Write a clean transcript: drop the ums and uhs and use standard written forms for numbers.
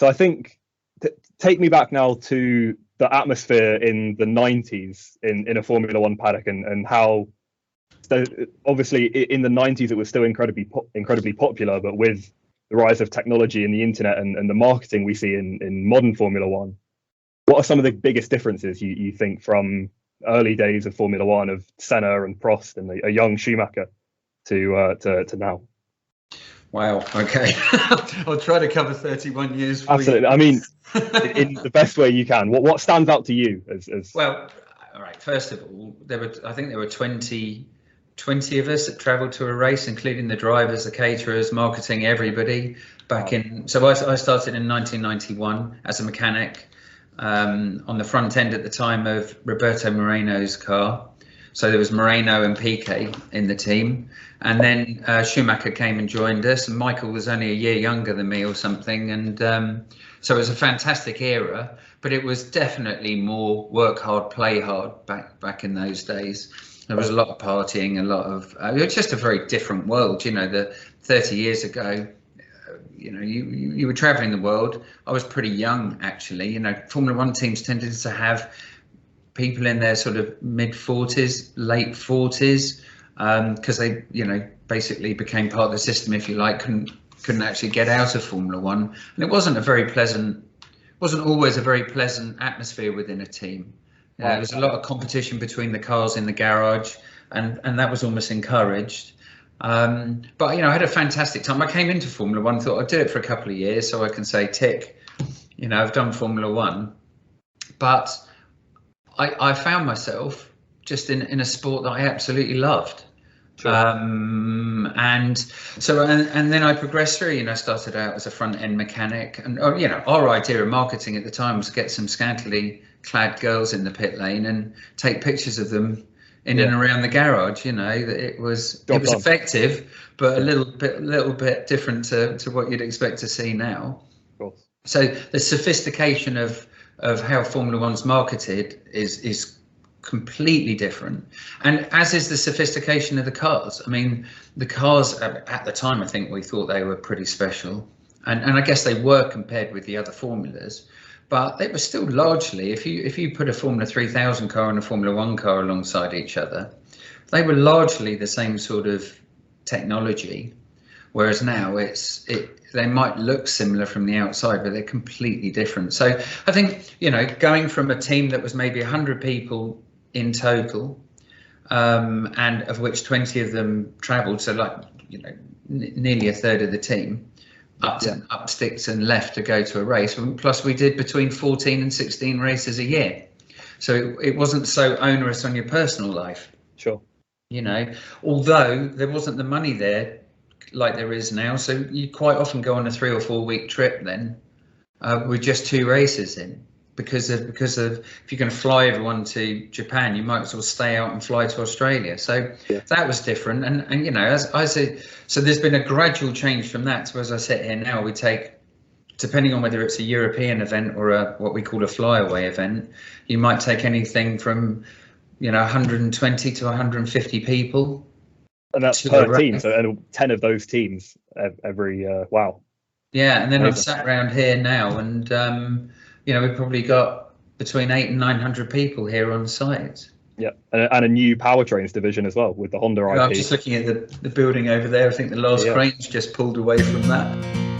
So I think take me back now to the atmosphere in the 90s in a Formula One paddock, and how, so obviously in the 90s it was still incredibly popular, but with the rise of technology and the internet and the marketing we see in modern Formula One, what are some of the biggest differences you think from early days of Formula One, of Senna and Prost and a young Schumacher to now? Wow. Okay. I'll try to cover 31 years for Absolutely. you. I mean, in the best way you can. What stands out to you as Well, all right. First of all, I think there were 20 of us that travelled to a race, including the drivers, the caterers, marketing, everybody. So I started in 1991 as a mechanic on the front end at the time of Roberto Moreno's car. So there was Moreno and Piquet in the team, and then Schumacher came and joined us, and Michael was only a year younger than me or something, and so it was a fantastic era, but it was definitely more work hard, play hard back in those days. There was a lot of partying, a lot of it was just a very different world, you know. The 30 years ago, you know, you were traveling the world. I was pretty young, actually. You know, Formula One teams tended to have people in their sort of mid 40s, late 40s, because they, you know, basically became part of the system, if you like, couldn't actually get out of Formula One, and it wasn't always a very pleasant atmosphere within a team. There was a lot of competition between the cars in the garage, and that was almost encouraged. But you know, I had a fantastic time. I came into Formula One, thought I'd do it for a couple of years so I can say, tick, you know, I've done Formula One. But I found myself just in a sport that I absolutely loved. Sure. And then I progressed through, you know, started out as a front end mechanic, and you know, our idea of marketing at the time was to get some scantily clad girls in the pit lane and take pictures of them in and around the garage. You know, that it was effective, but a little bit different to what you'd expect to see now. Of course. So the sophistication of how Formula One's marketed is completely different, and as is the sophistication of the cars. I mean, the cars at the time, I think we thought they were pretty special, and I guess they were compared with the other formulas, but they were still largely, if you put a Formula 3000 car and a Formula One car alongside each other, they were largely the same sort of technology. Whereas now they might look similar from the outside, but they're completely different. So I think, you know, going from a team that was maybe 100 people in total, and of which 20 of them travelled, so like, you know, nearly a third of the team, up sticks and left to go to a race. Plus we did between 14 and 16 races a year. So it wasn't so onerous on your personal life. Sure. You know, although there wasn't the money there like there is now, so you quite often go on a 3 or 4 week trip then with just 2 races in, because of if you're going to fly everyone to Japan, you might as well stay out and fly to Australia. So that was different, and you know, as I said, so there's been a gradual change from that. So as I sit here now, we take, depending on whether it's a European event or what we call a flyaway event, you might take anything from, you know, 120 to 150 people. And that's per team, so 10 of those teams every wow. Yeah, and then I've sat around here now, and you know, we've probably got between 800 and 900 people here on site. Yeah, and a new powertrains division as well with the Honda IP. I'm just looking at the building over there. I think the last crane's just pulled away from that.